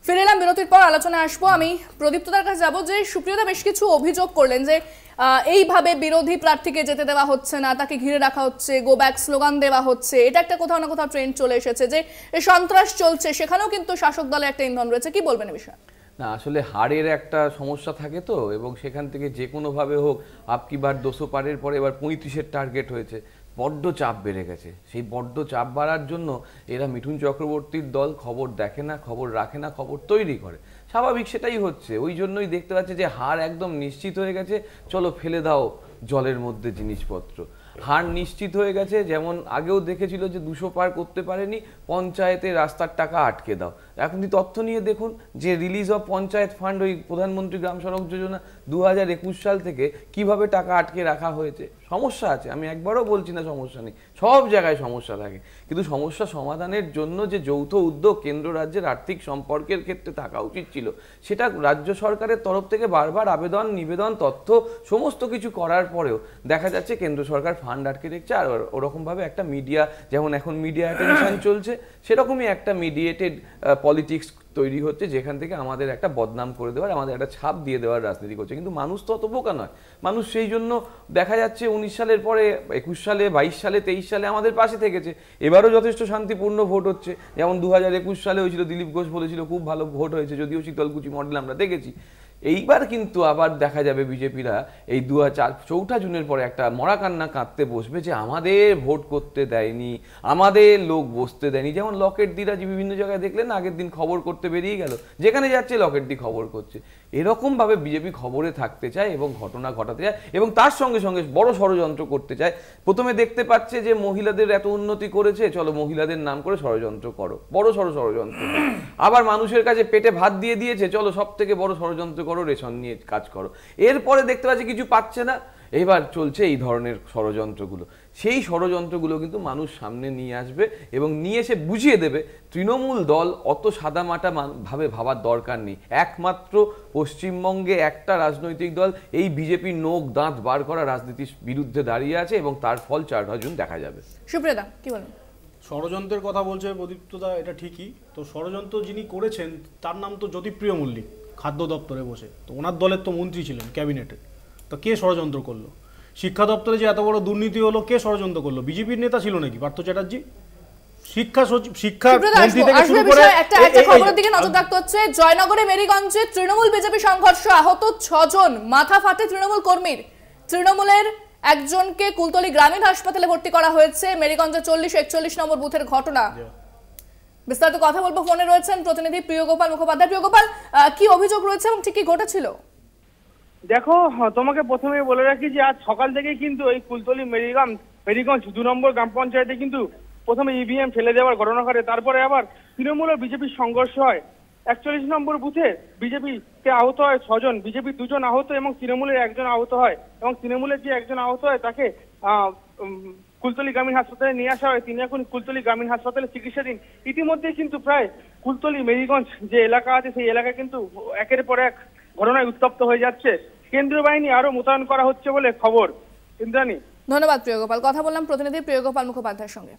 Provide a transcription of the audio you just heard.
ফিরে এলাম বিরতির পর আলোচনায় আসবো। আমি প্রদীপ্তদার কাছে যাবো যে সুপ্রিয়তা বেশ কিছু অভিযোগ করলেন যে এইভাবে বিরোধী প্রার্থীকে যেতে দেওয়া হচ্ছে না, তাকে ঘিরে রাখা হচ্ছে, গো ব্যাক স্লোগান দেওয়া হচ্ছে। এটা একটা কোথাও না কোথাও ট্রেন্ড চলে এসেছে যে সন্ত্রাস চলছে, সেখানেও কিন্তু শাসক দলে একটা ইন্ধন রয়েছে। কি বলবেন এই বিষয়ে? না, আসলে হারের একটা সমস্যা থাকে তো, এবং সেখান থেকে যে কোনোভাবে হোক আপকি বার 200 পারের পরে এবার 35-এর টার্গেট হয়েছে। বড্ড চাপ বেড়ে গেছে। সেই বড্ড চাপ বাড়ার জন্য এরা মিঠুন চক্রবর্তীর দল খবর দেখে না, খবর রাখে না, খবর তৈরি করে। স্বাভাবিক সেটাই হচ্ছে। ওই জন্যই দেখতে পাচ্ছে যে হার একদম নিশ্চিত হয়ে গেছে। চলো ফেলে দাও জলের মধ্যে জিনিসপত্র। হার নিশ্চিত হয়ে গেছে। যেমন আগেও দেখেছিল যে 200 পার করতে পারেনি, পঞ্চায়েতে রাস্তার টাকা আটকে দাও। এখন তথ্য নিয়ে দেখুন যে রিলিজ অফ পঞ্চায়েত ফান্ড, ওই প্রধানমন্ত্রী গ্রাম সড়ক যোজনা 2021 সাল থেকে কিভাবে টাকা আটকে রাখা হয়েছে। সমস্যা আছে, আমি একবারও বলছি না সমস্যা নেই, সব জায়গায় সমস্যা থাকে। কিন্তু সমস্যা সমাধানের জন্য যে যৌথ উদ্যোগ কেন্দ্র রাজ্যের আর্থিক সম্পর্কের ক্ষেত্রে থাকা উচিত ছিল, সেটা রাজ্য সরকারের তরফ থেকে বারবার আবেদন নিবেদন তথ্য সমস্ত কিছু করার পরেও দেখা যাচ্ছে কেন্দ্র সরকার ফান্ড আটকে রেখেছে। আর ওরকমভাবে একটা মিডিয়া, যেমন এখন মিডিয়া অ্যাটেনশন চলছে, সেরকমই একটা মিডিয়েটেড পলিটিক্স তৈরি হচ্ছে, যেখান থেকে আমাদের একটা বদনাম করে দেওয়ার, আমাদের একটা ছাপ দিয়ে দেওয়ার রাজনীতি করছে। কিন্তু মানুষ তো অত বোকা নয়। মানুষ সেই জন্য দেখা যাচ্ছে 19 সালের পরে 21 সালে, 22 সালে, 23 সালে আমাদের পাশে থেকেছে। এবারও যথেষ্ট শান্তিপূর্ণ ভোট হচ্ছে। যেমন 2021 সালে হয়েছিল, দিলীপ ঘোষ বলেছিল খুব ভালো ভোট হয়েছে, যদিও শীতলকুচি মডেল আমরা দেখেছি। এইবার কিন্তু আবার দেখা যাবে বিজেপিরা এই 4 জুনের পরে একটা মরা কান্না কাঁদতে বসবে যে আমাদের ভোট করতে দেয়নি, আমাদের লোক বসতে দেয়নি। যেমন লকেটদিরা যে বিভিন্ন জায়গায় দেখলেন আগের দিন খবর করতে বেরিয়ে গেল, যেখানে যাচ্ছে লকেটদি খবর করছে। এরকমভাবে বিজেপি খবরে থাকতে চায় এবং ঘটনা ঘটাতে চায়, এবং তার সঙ্গে সঙ্গে বড় ষড়যন্ত্র করতে চায়। প্রথমে দেখতে পাচ্ছে যে মহিলাদের এত উন্নতি করেছে, চলো মহিলাদের নাম করে ষড়যন্ত্র করো, বড় ষড়যন্ত্র। আবার মানুষের কাছে পেটে ভাত দিয়ে দিয়েছে, চলো সব থেকে বড় ষড়যন্ত্র করো, রেশন নিয়ে কাজ করো। এরপরে দেখতে পাচ্ছি কিছু পাচ্ছে না, এবার চলছে এই ধরনের ষড়যন্ত্রগুলো। সেই ষড়যন্ত্রগুলো কিন্তু মানুষ সামনে নিয়ে আসবে এবং নিয়ে এসে বুঝিয়ে দেবে তৃণমূল দল অত সাদামাটা ভাবে ভাবার দরকার নেই। একমাত্র পশ্চিমবঙ্গে একটা রাজনৈতিক দল এই বিজেপি নোক দাঁত বার করা রাজনীতির বিরুদ্ধে দাঁড়িয়ে আছে, এবং তার ফল 4 জুন দেখা যাবে। সুপ্রিয়তা কি বলেন? ষড়যন্ত্রের কথা বলছে প্রদীপ্তদা, এটা ঠিকই। তো ষড়যন্ত্র যিনি করেছেন তার নাম তো জ্যোতিপ্রিয় মল্লিক, খাদ্য দপ্তরে বসে। তো ওনার দলের তো মন্ত্রী ছিলেন ক্যাবিনেটে। তো কে ষড়যন্ত্র করলো? শিক্ষা দপ্তরে যে এত বড় দুর্নীতি হলো, কে ষড়যন্ত্র করলো? বিজেপির নেতা ছিল নাকি পার্থ চ্যাটার্জি? জয়নগরে মেরিগঞ্জে তৃণমূল বিজেপি সংঘর্ষ, আহত 6 জন, মাথা ফাটে তৃণমূল কর্মীর। তৃণমূলের একজনকে কুলতলি গ্রামীণ হাসপাতালে ভর্তি করা হয়েছে। মেরিগঞ্জে 40-41 নম্বর বুথের ঘটনা। বিস্তারিত কথা বলবো, ফোনে রয়েছেন প্রতিনিধি প্রিয়গোপাল মুখোপাধ্যায়। প্রিয়গোপাল, কি অভিযোগ রয়েছে এবং ঠিক কি ঘটেছিল? দেখো, তোমাকে প্রথমে বলে রাখি যে আজ সকাল থেকেই কিন্তু এই কুলতলি মেরিগঞ্জ 2 নম্বর গ্রাম পঞ্চায়েতে কিন্তু প্রথমে ইভিএম ফেলে দেওয়ার ঘটনা ঘটে। তারপরে আবার তৃণমূল ও বিজেপির সংঘর্ষ হয়। 41 নম্বর বুথে বিজেপিতে আহত হয় 6 জন, বিজেপি 2 জন আহত এবং তৃণমূলের 1 জন আহত হয়। এবং তৃণমূলের যে 1 জন আহত হয় তাকে কুলতলি গ্রামীণ হাসপাতালে নিয়ে আসা হয়। তিনি এখন কুলতলি গ্রামীণ হাসপাতালে চিকিৎসাধীন। ইতিমধ্যে কিন্তু প্রায় কুলতলি মেরিগঞ্জ যে এলাকা আছে সেই এলাকা কিন্তু একের পর এক ঘটনায় উত্তপ্ত হয়ে যাচ্ছে। কেন্দ্রীয় বাহিনী আরো মোতায়েন করা হচ্ছে বলে খবর। ইন্দ্রাণী, ধন্যবাদ প্রিয়গোপাল। কথা বললাম প্রতিনিধি প্রিয়গোপাল মুখোপাধ্যায়ের সঙ্গে।